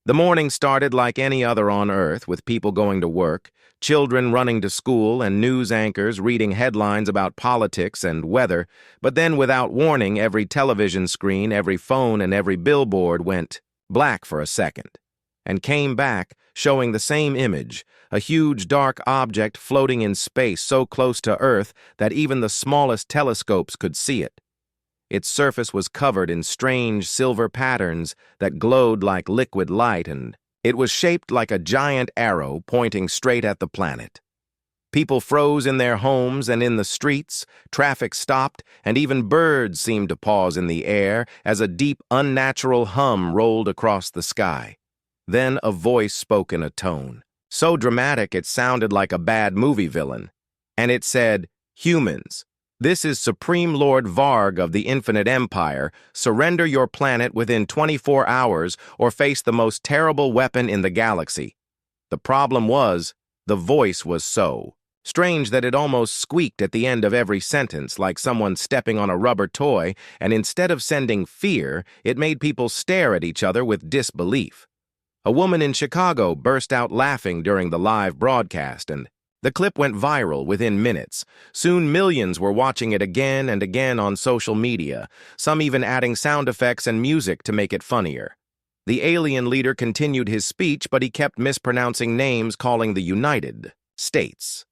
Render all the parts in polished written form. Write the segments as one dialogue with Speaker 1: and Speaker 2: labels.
Speaker 1: The morning started like any other on Earth, with people going to work, children running to school, and news anchors reading headlines about politics and weather, but then without warning, every television screen, every phone, and every billboard went black for a second, and came back, showing the same image, a huge dark object floating in space so close to Earth that even the smallest telescopes could see it. Its surface was covered in strange silver patterns that glowed like liquid light, and it was shaped like a giant arrow pointing straight at the planet. People froze in their homes and in the streets, traffic stopped, and even birds seemed to pause in the air as a deep, unnatural hum rolled across the sky. Then a voice spoke in a tone so dramatic it sounded like a bad movie villain, and it said, "Humans, this is Supreme Lord Varg of the Infinite Empire. Surrender your planet within 24 hours or face the most terrible weapon in the galaxy." The problem was, the voice was so strange that it almost squeaked at the end of every sentence, like someone stepping on a rubber toy, and instead of sending fear, it made people stare at each other with disbelief. A woman in Chicago burst out laughing during the live broadcast, and the clip went viral within minutes. Soon millions were watching it again and again on social media, some even adding sound effects and music to make it funnier. The alien leader continued his speech, but he kept mispronouncing names, calling the United States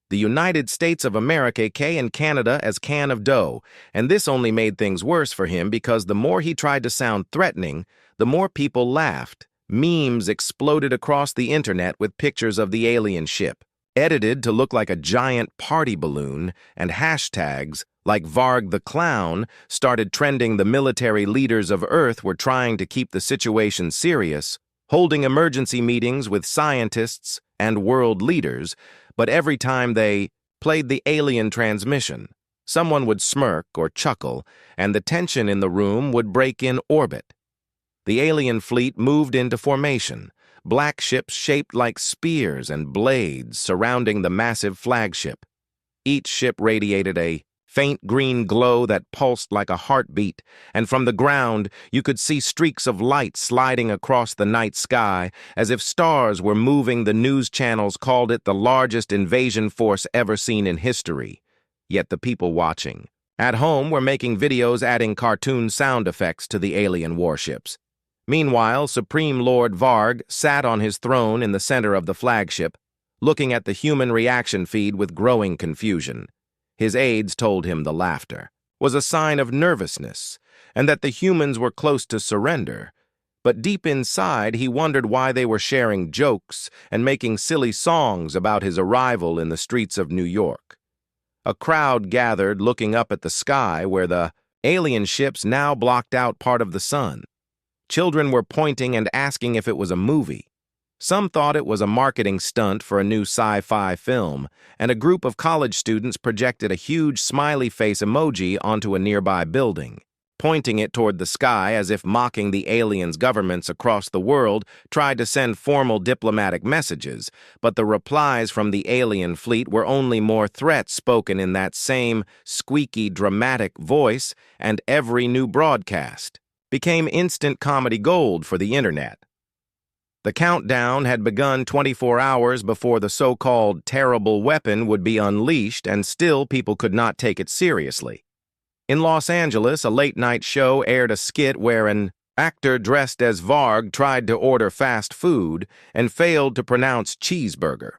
Speaker 1: the United States of America and Canada as can of dough, and this only made things worse for him because the more he tried to sound threatening, the more people laughed. Memes exploded across the internet with pictures of the alien ship, edited to look like a giant party balloon, and hashtags like Varg the Clown started trending. The military leaders of Earth were trying to keep the situation serious, holding emergency meetings with scientists and world leaders, but every time they played the alien transmission, someone would smirk or chuckle, and the tension in the room would break in orbit. The alien fleet moved into formation, black ships shaped like spears and blades surrounding the massive flagship. Each ship radiated a faint green glow that pulsed like a heartbeat, and from the ground you could see streaks of light sliding across the night sky as if stars were moving. The news channels called it the largest invasion force ever seen in history. Yet the people watching at home were making videos adding cartoon sound effects to the alien warships. Meanwhile, Supreme Lord Varg sat on his throne in the center of the flagship, looking at the human reaction feed with growing confusion. His aides told him the laughter was a sign of nervousness and that the humans were close to surrender. But deep inside, he wondered why they were sharing jokes and making silly songs about his arrival in the streets of New York. A crowd gathered looking up at the sky where the alien ships now blocked out part of the sun. Children were pointing and asking if it was a movie. Some thought it was a marketing stunt for a new sci-fi film, and a group of college students projected a huge smiley face emoji onto a nearby building, pointing it toward the sky as if mocking the aliens. Governments across the world tried to send formal diplomatic messages, but the replies from the alien fleet were only more threats spoken in that same squeaky, dramatic voice, and every new broadcast became instant comedy gold for the internet. The countdown had begun 24 hours before the so-called terrible weapon would be unleashed, and still people could not take it seriously. In Los Angeles, a late-night show aired a skit where an actor dressed as Varg tried to order fast food and failed to pronounce cheeseburger.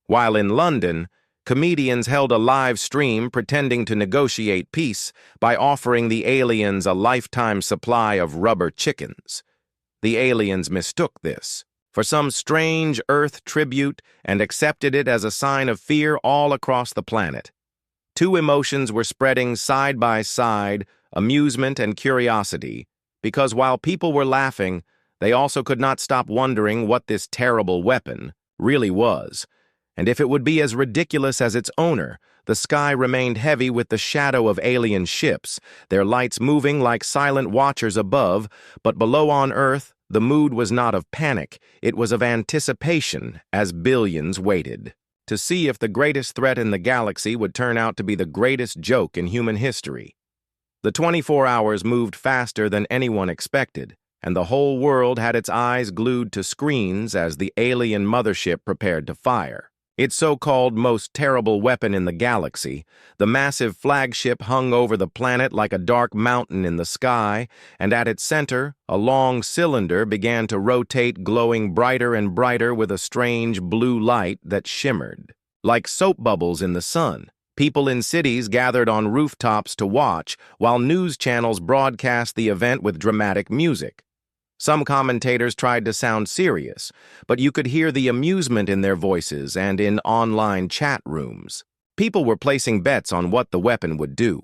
Speaker 1: While in London, comedians held a live stream pretending to negotiate peace by offering the aliens a lifetime supply of rubber chickens. The aliens mistook this for some strange Earth tribute and accepted it as a sign of fear all across the planet. Two emotions were spreading side by side, amusement and curiosity, because while people were laughing, they also could not stop wondering what this terrible weapon really was, and if it would be as ridiculous as its owner. The sky remained heavy with the shadow of alien ships, their lights moving like silent watchers above, but below on Earth, the mood was not of panic, it was of anticipation as billions waited to see if the greatest threat in the galaxy would turn out to be the greatest joke in human history. The 24 hours moved faster than anyone expected, and the whole world had its eyes glued to screens as the alien mothership prepared to fire. Its so-called most terrible weapon in the galaxy, the massive flagship hung over the planet like a dark mountain in the sky, and at its center, a long cylinder began to rotate, glowing brighter and brighter with a strange blue light that shimmered. Like soap bubbles in the sun, people in cities gathered on rooftops to watch, while news channels broadcast the event with dramatic music. Some commentators tried to sound serious, but you could hear the amusement in their voices and in online chat rooms. People were placing bets on what the weapon would do.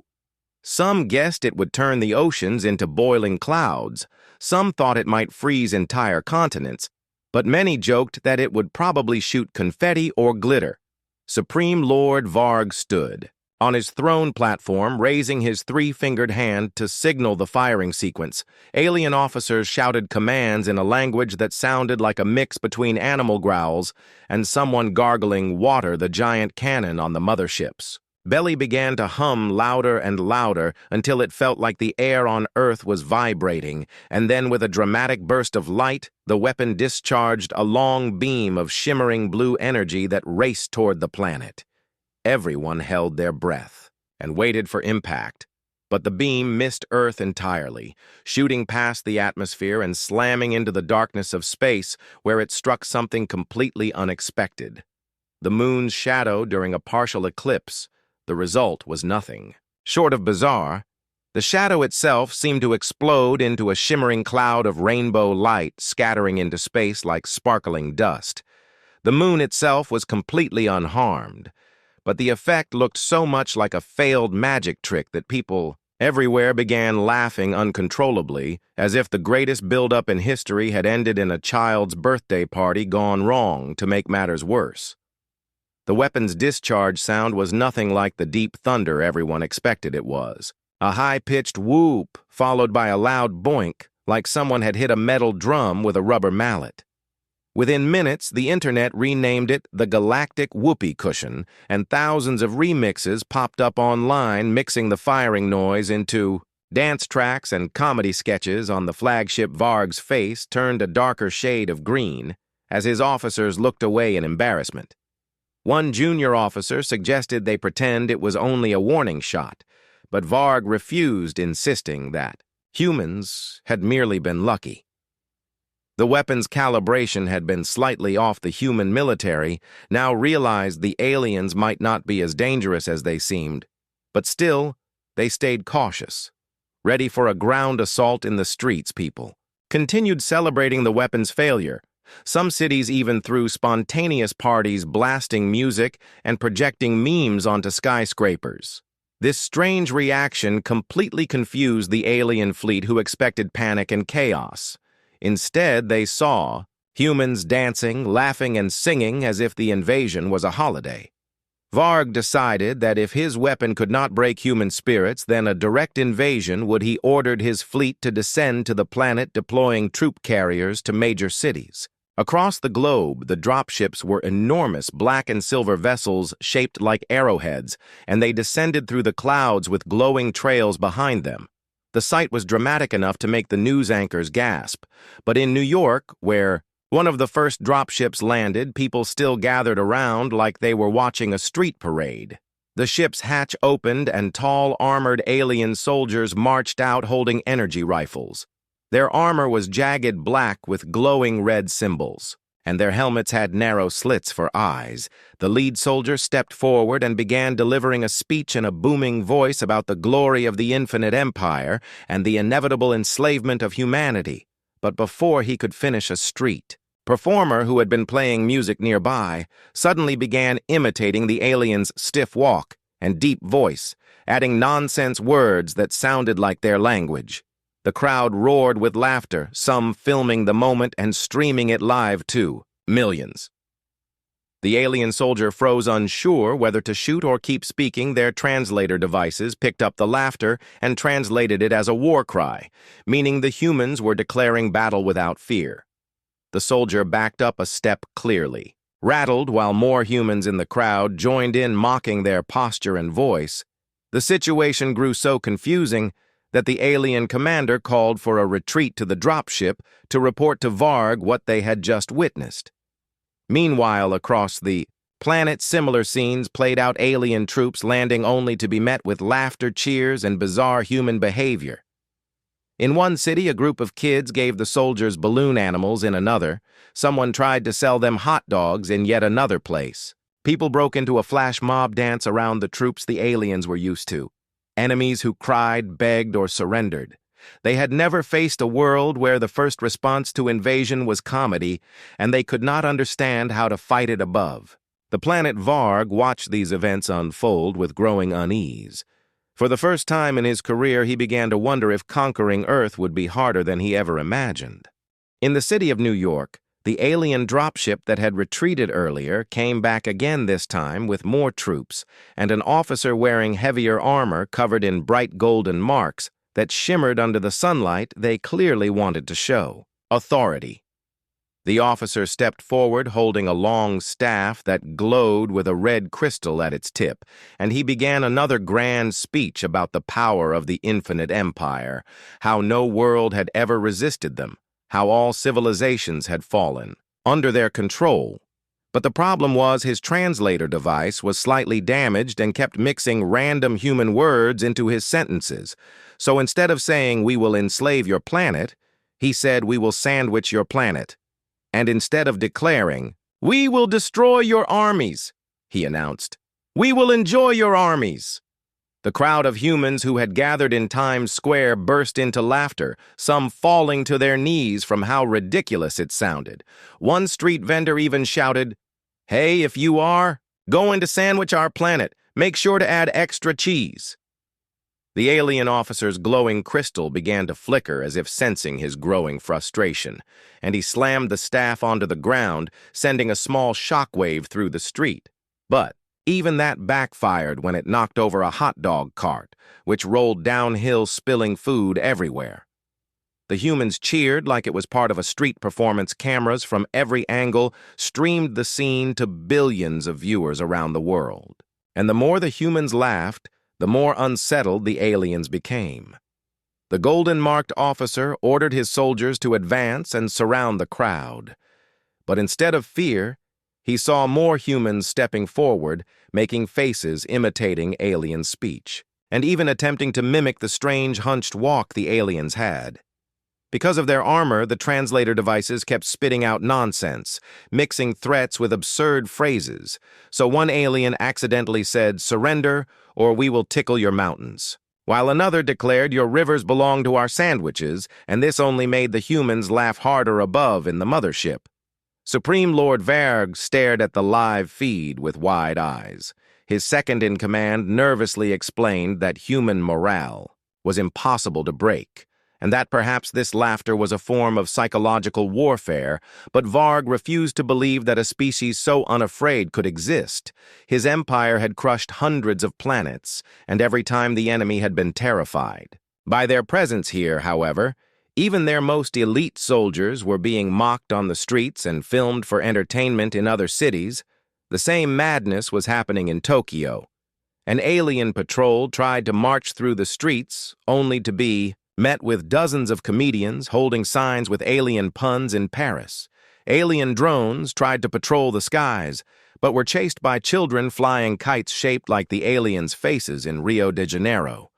Speaker 1: Some guessed it would turn the oceans into boiling clouds. Some thought it might freeze entire continents, but many joked that it would probably shoot confetti or glitter. Supreme Lord Varg stood on his throne platform, raising his three-fingered hand to signal the firing sequence. Alien officers shouted commands in a language that sounded like a mix between animal growls and someone gargling water the giant cannon on the motherships. Belly began to hum louder and louder until it felt like the air on Earth was vibrating, and then with a dramatic burst of light, the weapon discharged a long beam of shimmering blue energy that raced toward the planet. Everyone held their breath and waited for impact, but the beam missed Earth entirely, shooting past the atmosphere and slamming into the darkness of space, where it struck something completely unexpected. The moon's shadow during a partial eclipse. The result was nothing. Short of bizarre, the shadow itself seemed to explode into a shimmering cloud of rainbow light scattering into space like sparkling dust. The moon itself was completely unharmed, but the effect looked so much like a failed magic trick that people everywhere began laughing uncontrollably, as if the greatest build-up in history had ended in a child's birthday party gone wrong to make matters worse. The weapon's discharge sound was nothing like the deep thunder everyone expected it was. A high-pitched whoop, followed by a loud boink, like someone had hit a metal drum with a rubber mallet. Within minutes, the internet renamed it the Galactic Whoopee Cushion, and thousands of remixes popped up online, mixing the firing noise into dance tracks, and comedy sketches on the flagship Varg's face turned a darker shade of green as his officers looked away in embarrassment. One junior officer suggested they pretend it was only a warning shot, but Varg refused, insisting that humans had merely been lucky. The weapon's calibration had been slightly off. The human military now realized the aliens might not be as dangerous as they seemed, but still, they stayed cautious, ready for a ground assault in the streets. People continued celebrating the weapon's failure. Some cities even threw spontaneous parties, blasting music and projecting memes onto skyscrapers. This strange reaction completely confused the alien fleet, who expected panic and chaos. Instead, they saw humans dancing, laughing, and singing as if the invasion was a holiday. Varg decided that if his weapon could not break human spirits, then a direct invasion would. He ordered his fleet to descend to the planet, deploying troop carriers to major cities. Across the globe, the dropships were enormous black and silver vessels shaped like arrowheads, and they descended through the clouds with glowing trails behind them. The sight was dramatic enough to make the news anchors gasp, but in New York, where one of the first dropships landed, people still gathered around like they were watching a street parade. The ship's hatch opened and tall, armored alien soldiers marched out holding energy rifles. Their armor was jagged black with glowing red symbols, and their helmets had narrow slits for eyes. The lead soldier stepped forward and began delivering a speech in a booming voice about the glory of the infinite empire and the inevitable enslavement of humanity. But before he could finish, a street performer who had been playing music nearby suddenly began imitating the alien's stiff walk and deep voice, adding nonsense words that sounded like their language. The crowd roared with laughter, some filming the moment and streaming it live to millions. The alien soldier froze, unsure whether to shoot or keep speaking. Their translator devices picked up the laughter and translated it as a war cry, meaning the humans were declaring battle without fear. The soldier backed up a step clearly, rattled, while more humans in the crowd joined in, mocking their posture and voice. The situation grew so confusing that the alien commander called for a retreat to the dropship to report to Varg what they had just witnessed. Meanwhile, across the planet, similar scenes played out, alien troops landing only to be met with laughter, cheers, and bizarre human behavior. In one city, a group of kids gave the soldiers balloon animals. In another, someone tried to sell them hot dogs. In yet another place, people broke into a flash mob dance around the troops the aliens were used to, enemies who cried, begged, or surrendered. They had never faced a world where the first response to invasion was comedy, and they could not understand how to fight it above. The planet Varg watched these events unfold with growing unease. For the first time in his career, he began to wonder if conquering Earth would be harder than he ever imagined. In the city of New York, the alien dropship that had retreated earlier came back again, this time with more troops and an officer wearing heavier armor covered in bright golden marks that shimmered under the sunlight they clearly wanted to show authority. The officer stepped forward holding a long staff that glowed with a red crystal at its tip, and he began another grand speech about the power of the infinite empire, how no world had ever resisted them, how all civilizations had fallen under their control. But the problem was his translator device was slightly damaged and kept mixing random human words into his sentences. So instead of saying, "We will enslave your planet," he said, "We will sandwich your planet." And instead of declaring, "We will destroy your armies," he announced, "We will enjoy your armies." The crowd of humans who had gathered in Times Square burst into laughter, some falling to their knees from how ridiculous it sounded. One street vendor even shouted, "Hey, if you are going to sandwich our planet, make sure to add extra cheese." The alien officer's glowing crystal began to flicker as if sensing his growing frustration, and he slammed the staff onto the ground, sending a small shockwave through the street. But even that backfired when it knocked over a hot dog cart, which rolled downhill, spilling food everywhere. The humans cheered like it was part of a street performance. Cameras from every angle streamed the scene to billions of viewers around the world. And the more the humans laughed, the more unsettled the aliens became. The golden-marked officer ordered his soldiers to advance and surround the crowd. But instead of fear, he saw more humans stepping forward, making faces imitating alien speech, and even attempting to mimic the strange hunched walk the aliens had. Because of their armor, the translator devices kept spitting out nonsense, mixing threats with absurd phrases. So one alien accidentally said, "Surrender, or we will tickle your mountains," while another declared, "Your rivers belong to our sandwiches," and this only made the humans laugh harder above in the mothership. Supreme Lord Varg stared at the live feed with wide eyes. His second-in-command nervously explained that human morale was impossible to break, and that perhaps this laughter was a form of psychological warfare, but Varg refused to believe that a species so unafraid could exist. His empire had crushed hundreds of planets, and every time the enemy had been terrified. By their presence here, however, even their most elite soldiers were being mocked on the streets and filmed for entertainment in other cities. The same madness was happening in Tokyo. An alien patrol tried to march through the streets, only to be met with dozens of comedians holding signs with alien puns in Paris. Alien drones tried to patrol the skies, but were chased by children flying kites shaped like the aliens' faces in Rio de Janeiro.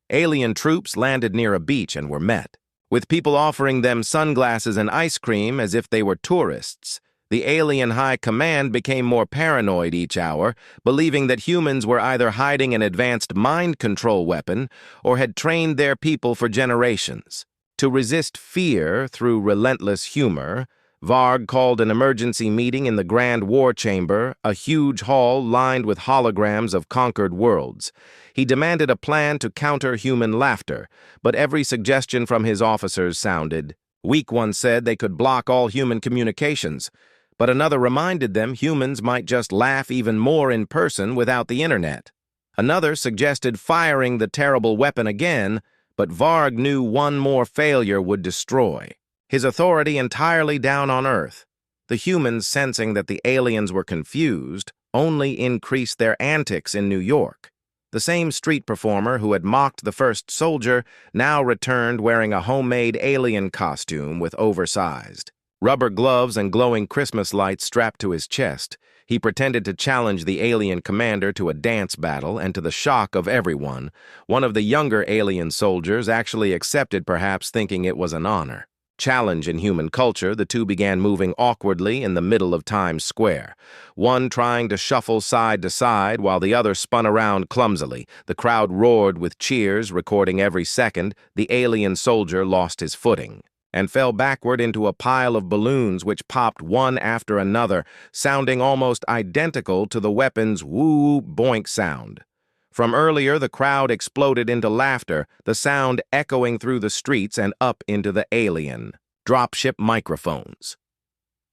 Speaker 1: Alien troops landed near a beach and were met with people offering them sunglasses and ice cream as if they were tourists. The alien high command became more paranoid each hour, believing that humans were either hiding an advanced mind control weapon or had trained their people for generations. To resist fear through relentless humor, Varg called an emergency meeting in the Grand War Chamber, a huge hall lined with holograms of conquered worlds. He demanded a plan to counter human laughter, but every suggestion from his officers sounded weak. One said they could block all human communications, but another reminded them humans might just laugh even more in person without the internet. Another suggested firing the terrible weapon again, but Varg knew one more failure would destroy his authority entirely down on Earth. The humans, sensing that the aliens were confused, only increased their antics in New York. The same street performer who had mocked the first soldier now returned wearing a homemade alien costume with oversized rubber gloves and glowing Christmas lights strapped to his chest. He pretended to challenge the alien commander to a dance battle, and to the shock of everyone, one of the younger alien soldiers actually accepted, perhaps thinking it was an honor. Challenge in human culture, the two began moving awkwardly in the middle of Times Square, one trying to shuffle side to side while the other spun around clumsily. The crowd roared with cheers, recording every second. The alien soldier lost his footing and fell backward into a pile of balloons which popped one after another, sounding almost identical to the weapon's woo boink sound. From earlier, the crowd exploded into laughter, the sound echoing through the streets and up into the alien dropship microphones.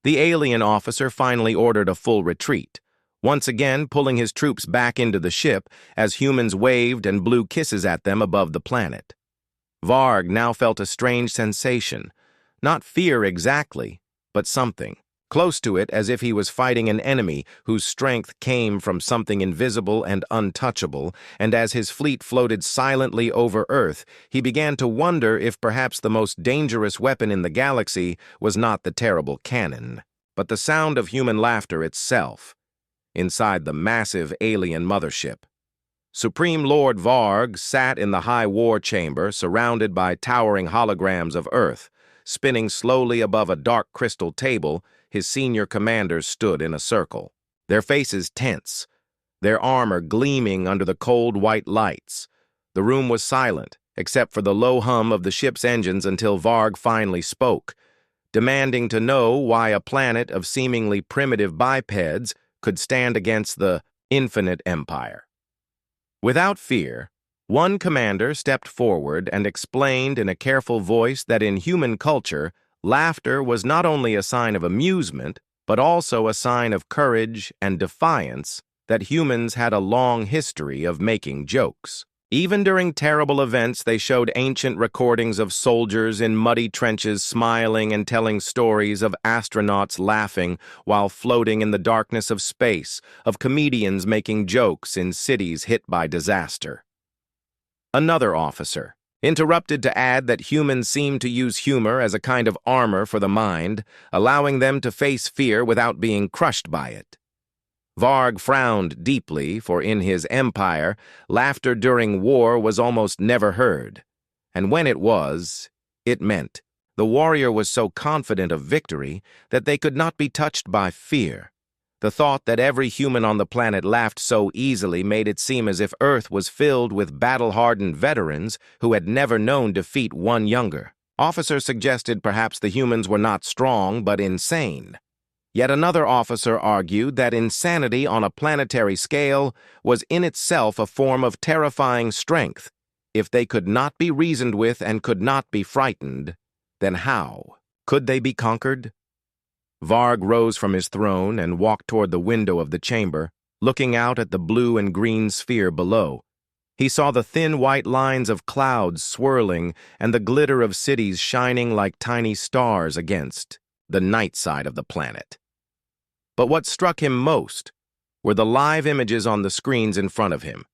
Speaker 1: The alien officer finally ordered a full retreat, once again pulling his troops back into the ship as humans waved and blew kisses at them above the planet. Varg now felt a strange sensation, not fear exactly, but something close to it, as if he was fighting an enemy whose strength came from something invisible and untouchable, and as his fleet floated silently over Earth, he began to wonder if perhaps the most dangerous weapon in the galaxy was not the terrible cannon, but the sound of human laughter itself, inside the massive alien mothership. Supreme Lord Varg sat in the high war chamber, surrounded by towering holograms of Earth. Spinning slowly above a dark crystal table, his senior commanders stood in a circle, their faces tense, their armor gleaming under the cold white lights. The room was silent, except for the low hum of the ship's engines, until Varg finally spoke, demanding to know why a planet of seemingly primitive bipeds could stand against the infinite empire. Without fear, one commander stepped forward and explained in a careful voice that in human culture, laughter was not only a sign of amusement, but also a sign of courage and defiance, that humans had a long history of making jokes. Even during terrible events, they showed ancient recordings of soldiers in muddy trenches smiling and telling stories of astronauts laughing while floating in the darkness of space, of comedians making jokes in cities hit by disaster. Another officer interrupted to add that humans seem to use humor as a kind of armor for the mind, allowing them to face fear without being crushed by it. Varg frowned deeply, for in his empire, laughter during war was almost never heard. And when it was, it meant the warrior was so confident of victory that they could not be touched by fear. The thought that every human on the planet laughed so easily made it seem as if Earth was filled with battle-hardened veterans who had never known defeat one younger. Officers suggested perhaps the humans were not strong but insane. Yet another officer argued that insanity on a planetary scale was in itself a form of terrifying strength. If they could not be reasoned with and could not be frightened, then how could they be conquered? Varg rose from his throne and walked toward the window of the chamber, looking out at the blue and green sphere below. He saw the thin white lines of clouds swirling and the glitter of cities shining like tiny stars against the night side of the planet. But what struck him most were the live images on the screens in front of him,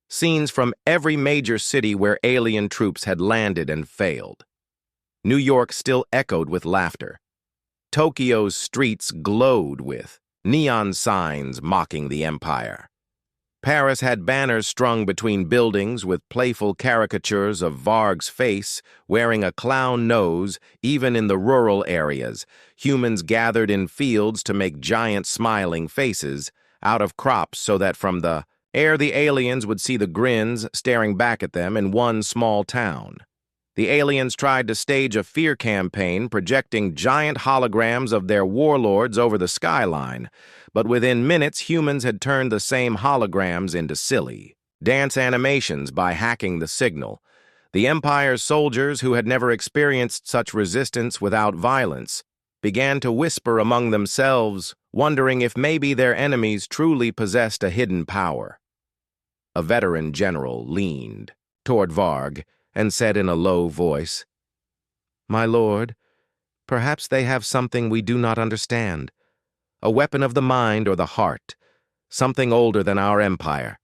Speaker 1: scenes from every major city where alien troops had landed and failed. New York still echoed with laughter. Tokyo's streets glowed with neon signs mocking the empire. Paris had banners strung between buildings with playful caricatures of Varg's face wearing a clown nose. Even in the rural areas, humans gathered in fields to make giant smiling faces out of crops so that from the air the aliens would see the grins staring back at them in one small town. The aliens tried to stage a fear campaign projecting giant holograms of their warlords over the skyline, but within minutes humans had turned the same holograms into silly dance animations by hacking the signal. The Empire's soldiers, who had never experienced such resistance without violence, began to whisper among themselves, wondering if maybe their enemies truly possessed a hidden power. A veteran general leaned toward Varg and said in a low voice, "My lord, perhaps they have something we do not understand, a weapon of the mind or the heart, something older than our empire.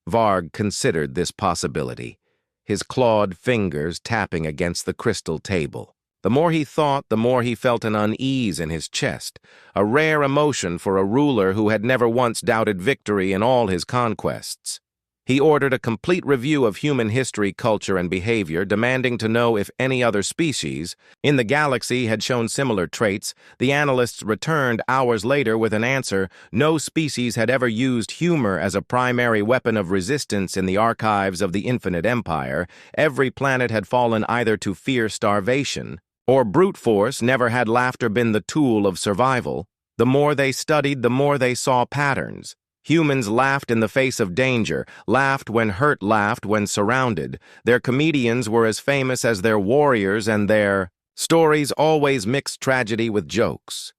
Speaker 1: Varg considered this possibility, his clawed fingers tapping against the crystal table. The more he thought, the more he felt an unease in his chest, a rare emotion for a ruler who had never once doubted victory in all his conquests. He ordered a complete review of human history, culture, and behavior, demanding to know if any other species in the galaxy had shown similar traits. The analysts returned hours later with an answer: no species had ever used humor as a primary weapon of resistance in the archives of the Infinite Empire. Every planet had fallen either to fear starvation or brute force. Never had laughter been the tool of survival. The more they studied, the more they saw patterns. Humans laughed in the face of danger, laughed when hurt, laughed when surrounded. Their comedians were as famous as their warriors, and their stories always mixed tragedy with jokes.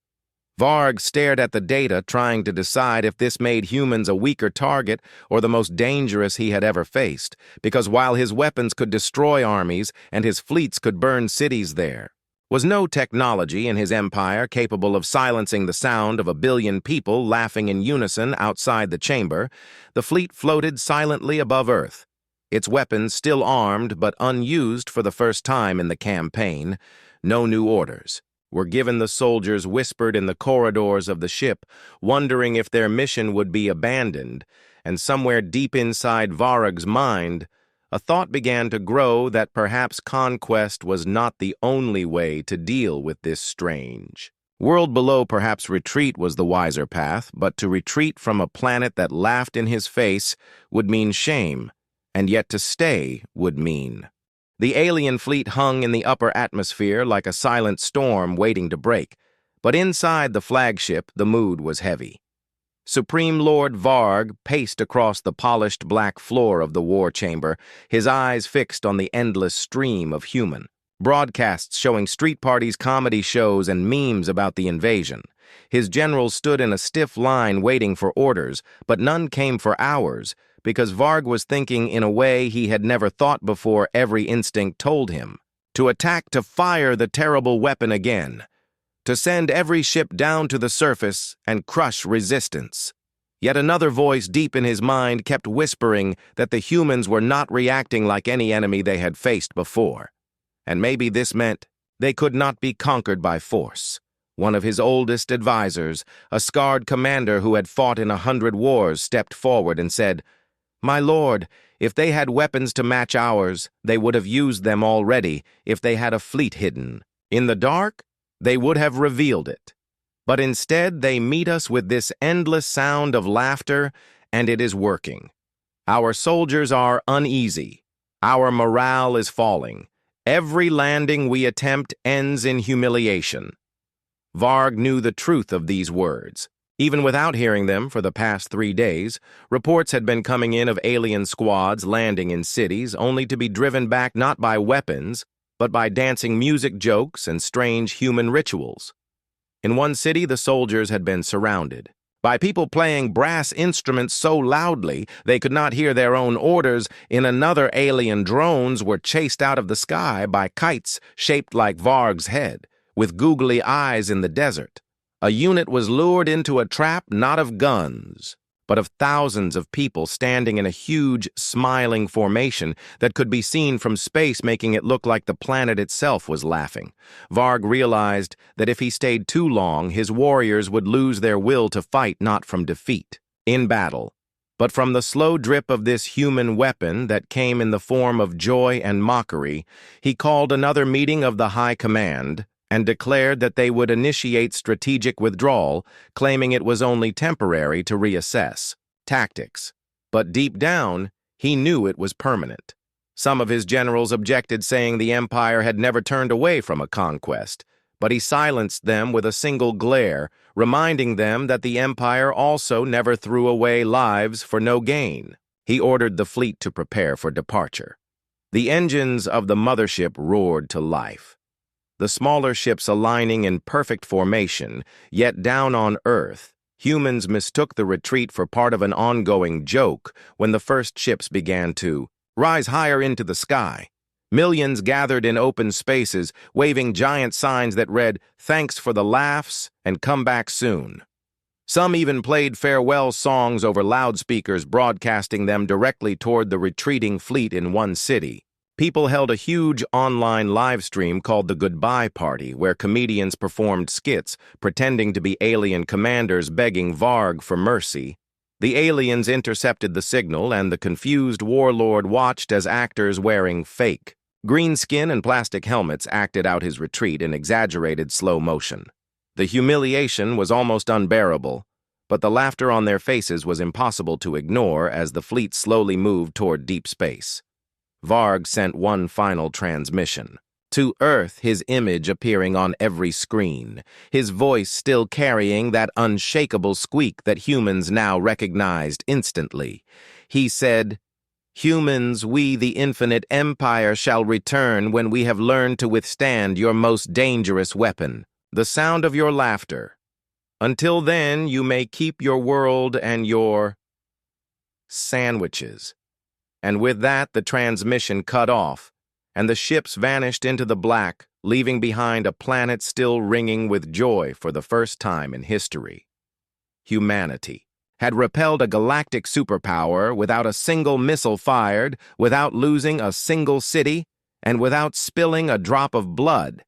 Speaker 1: Varg stared at the data, trying to decide if this made humans a weaker target or the most dangerous he had ever faced, because while his weapons could destroy armies and his fleets could burn cities, there was no technology in his empire capable of silencing the sound of 1 billion people laughing in unison outside the chamber. The fleet floated silently above Earth, its weapons still armed but unused for the first time in the campaign. No new orders were given. The soldiers whispered in the corridors of the ship, wondering if their mission would be abandoned, and somewhere deep inside Varg's mind, a thought began to grow that perhaps conquest was not the only way to deal with this strange world below. Perhaps retreat was the wiser path, but to retreat from a planet that laughed in his face would mean shame, and yet to stay would mean. The alien fleet hung in the upper atmosphere like a silent storm waiting to break, but inside the flagship the mood was heavy. Supreme Lord Varg paced across the polished black floor of the war chamber, his eyes fixed on the endless stream of human broadcasts showing street parties, comedy shows, and memes about the invasion. His generals stood in a stiff line waiting for orders, but none came for hours, because Varg was thinking in a way he had never thought before. Every instinct told him to attack, to fire the terrible weapon again, to send every ship down to the surface and crush resistance. Yet another voice deep in his mind kept whispering that the humans were not reacting like any enemy they had faced before. And maybe this meant they could not be conquered by force. One of his oldest advisors, a scarred commander who had fought in 100 wars, stepped forward and said, "My lord, if they had weapons to match ours, they would have used them already. If they had a fleet hidden in the dark, they would have revealed it. But instead, they meet us with this endless sound of laughter, and it is working. Our soldiers are uneasy. Our morale is falling. Every landing we attempt ends in humiliation." Varg knew the truth of these words. Even without hearing them for the past 3 days, reports had been coming in of alien squads landing in cities, only to be driven back not by weapons, but by dancing music, jokes, and strange human rituals. In one city, the soldiers had been surrounded by people playing brass instruments so loudly they could not hear their own orders. In another, alien drones were chased out of the sky by kites shaped like Varg's head, with googly eyes in the desert. A unit was lured into a trap not of guns, but of thousands of people standing in a huge, smiling formation that could be seen from space, making it look like the planet itself was laughing. Varg realized that if he stayed too long, his warriors would lose their will to fight, not from defeat in battle, but from the slow drip of this human weapon that came in the form of joy and mockery. He called another meeting of the High Command and declared that they would initiate strategic withdrawal, claiming it was only temporary to reassess tactics. But deep down, he knew it was permanent. Some of his generals objected, saying the Empire had never turned away from a conquest, but he silenced them with a single glare, reminding them that the Empire also never threw away lives for no gain. He ordered the fleet to prepare for departure. The engines of the mothership roared to life, the smaller ships aligning in perfect formation. Yet down on Earth, humans mistook the retreat for part of an ongoing joke. When the first ships began to rise higher into the sky, millions gathered in open spaces, waving giant signs that read, "Thanks for the laughs and come back soon." Some even played farewell songs over loudspeakers, broadcasting them directly toward the retreating fleet in one city. People held a huge online live stream called the Goodbye Party, where comedians performed skits, pretending to be alien commanders begging Varg for mercy. The aliens intercepted the signal, and the confused warlord watched as actors wearing fake green skin and plastic helmets acted out his retreat in exaggerated slow motion. The humiliation was almost unbearable, but the laughter on their faces was impossible to ignore as the fleet slowly moved toward deep space. Varg sent one final transmission. To Earth, his image appearing on every screen, his voice still carrying that unshakable squeak that humans now recognized instantly. He said, "Humans, we the infinite empire shall return when we have learned to withstand your most dangerous weapon, the sound of your laughter. Until then, you may keep your world and your sandwiches." And with that, the transmission cut off, and the ships vanished into the black, leaving behind a planet still ringing with joy for the first time in history. Humanity had repelled a galactic superpower without a single missile fired, without losing a single city, and without spilling a drop of blood.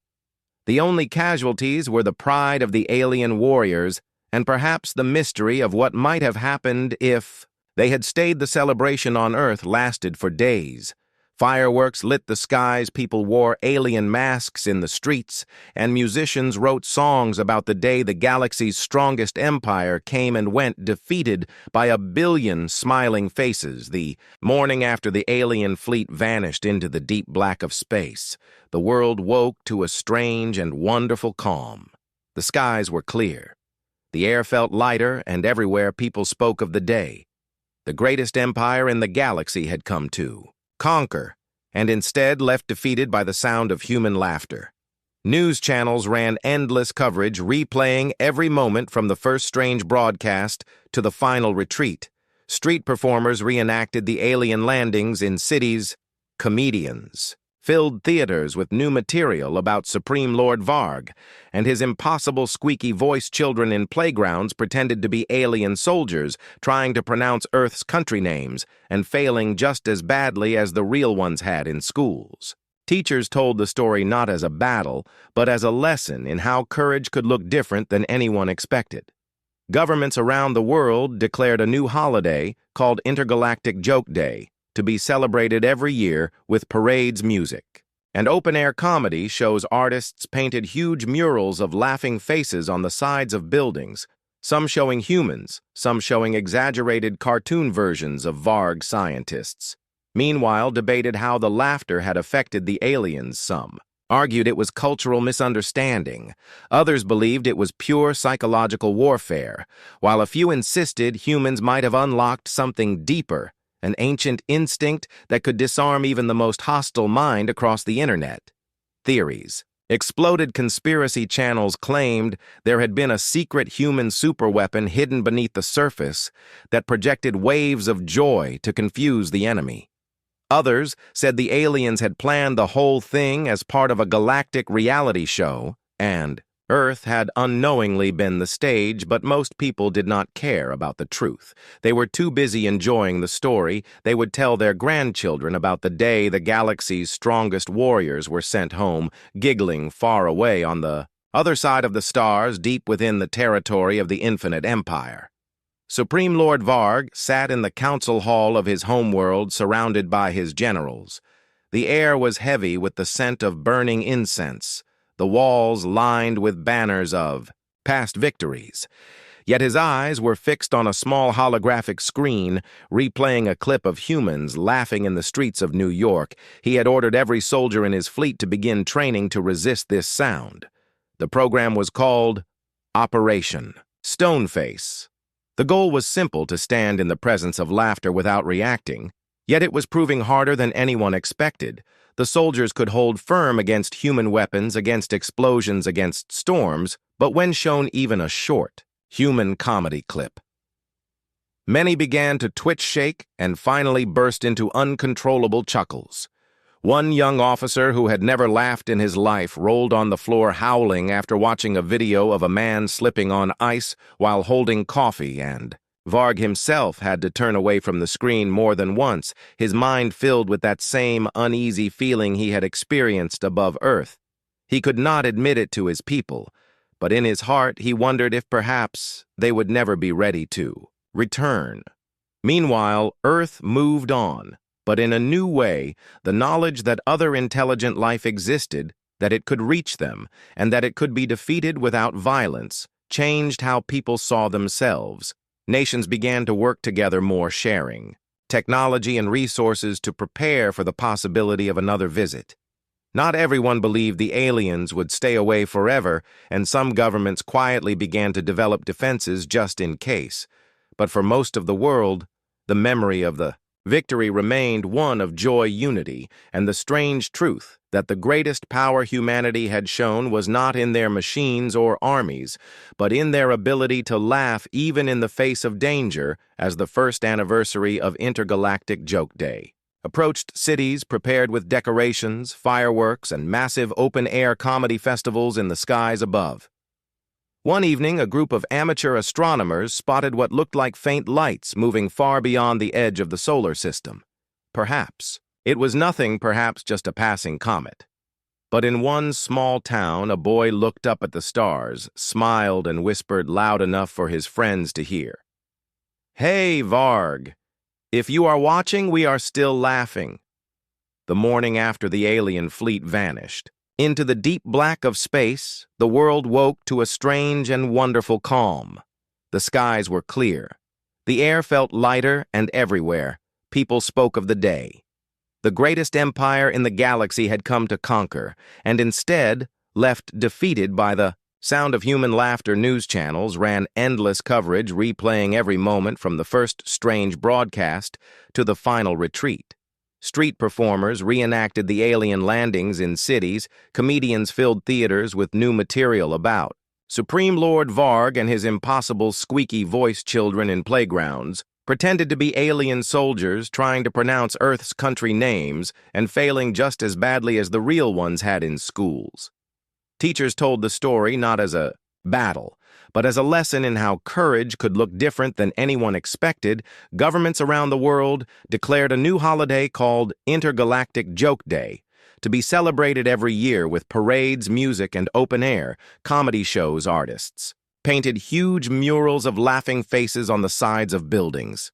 Speaker 1: The only casualties were the pride of the alien warriors, and perhaps the mystery of what might have happened if they had stayed. The celebration on Earth lasted for days. Fireworks lit the skies, people wore alien masks in the streets, and musicians wrote songs about the day the galaxy's strongest empire came and went, defeated by a billion smiling faces. The morning after the alien fleet vanished into the deep black of space, the world woke to a strange and wonderful calm. The skies were clear. The air felt lighter, and everywhere people spoke of the day the greatest empire in the galaxy had come to conquer, and instead left defeated by the sound of human laughter. News channels ran endless coverage, replaying every moment from the first strange broadcast to the final retreat. Street performers reenacted the alien landings in cities. Comedians filled theaters with new material about Supreme Lord Varg and his impossible squeaky-voiced children in playgrounds pretended to be alien soldiers trying to pronounce Earth's country names and failing just as badly as the real ones had in schools. Teachers told the story not as a battle, but as a lesson in how courage could look different than anyone expected. Governments around the world declared a new holiday called Intergalactic Joke Day, to be celebrated every year with parades, music. And open-air comedy shows artists painted huge murals of laughing faces on the sides of buildings, some showing humans, some showing exaggerated cartoon versions of Varg scientists. Meanwhile, debated how the laughter had affected the aliens. Some argued it was cultural misunderstanding. Others believed it was pure psychological warfare, while a few insisted humans might have unlocked something deeper, an ancient instinct that could disarm even the most hostile mind across the internet. Theories. Exploded conspiracy channels claimed there had been a secret human superweapon hidden beneath the surface that projected waves of joy to confuse the enemy. Others said the aliens had planned the whole thing as part of a galactic reality show, and Earth had unknowingly been the stage, but most people did not care about the truth. They were too busy enjoying the story. They would tell their grandchildren about the day the galaxy's strongest warriors were sent home, giggling far away on the other side of the stars, deep within the territory of the infinite empire. Supreme Lord Varg sat in the council hall of his homeworld, surrounded by his generals. The air was heavy with the scent of burning incense, the walls lined with banners of past victories. Yet his eyes were fixed on a small holographic screen, replaying a clip of humans laughing in the streets of New York. He had ordered every soldier in his fleet to begin training to resist this sound. The program was called Operation Stoneface. The goal was simple: to stand in the presence of laughter without reacting, yet it was proving harder than anyone expected. The soldiers could hold firm against human weapons, against explosions, against storms, but when shown even a short, human comedy clip, many began to twitch, shake, and finally burst into uncontrollable chuckles. One young officer who had never laughed in his life rolled on the floor howling after watching a video of a man slipping on ice while holding coffee, and Varg himself had to turn away from the screen more than once, his mind filled with that same uneasy feeling he had experienced above Earth. He could not admit it to his people, but in his heart he wondered if perhaps they would never be ready to return. Meanwhile, Earth moved on, but in a new way. The knowledge that other intelligent life existed, that it could reach them, and that it could be defeated without violence, changed how people saw themselves. Nations began to work together more, sharing technology and resources to prepare for the possibility of another visit. Not everyone believed the aliens would stay away forever, and some governments quietly began to develop defenses just in case. But for most of the world, the memory of the victory remained one of joy, unity, and the strange truth that the greatest power humanity had shown was not in their machines or armies, but in their ability to laugh even in the face of danger, as the first anniversary of Intergalactic Joke Day approached. Cities prepared with decorations, fireworks, and massive open-air comedy festivals in the skies above. One evening, a group of amateur astronomers spotted what looked like faint lights moving far beyond the edge of the solar system. Perhaps it was nothing, perhaps just a passing comet. But in one small town, a boy looked up at the stars, smiled, and whispered loud enough for his friends to hear. "Hey, Varg! If you are watching, we are still laughing." The morning after the alien fleet vanished, into the deep black of space, the world woke to a strange and wonderful calm. The skies were clear. The air felt lighter, and everywhere, people spoke of the day. The greatest empire in the galaxy had come to conquer, and instead left defeated by the sound of human laughter. News channels ran endless coverage, replaying every moment from the first strange broadcast to the final retreat. Street performers reenacted the alien landings in cities, comedians filled theaters with new material about Supreme Lord Varg and his impossible squeaky-voiced children in playgrounds, pretended to be alien soldiers trying to pronounce Earth's country names and failing just as badly as the real ones had in schools. Teachers told the story not as a battle, but as a lesson in how courage could look different than anyone expected. Governments around the world declared a new holiday called Intergalactic Joke Day, to be celebrated every year with parades, music, and open-air comedy shows. Artists painted huge murals of laughing faces on the sides of buildings.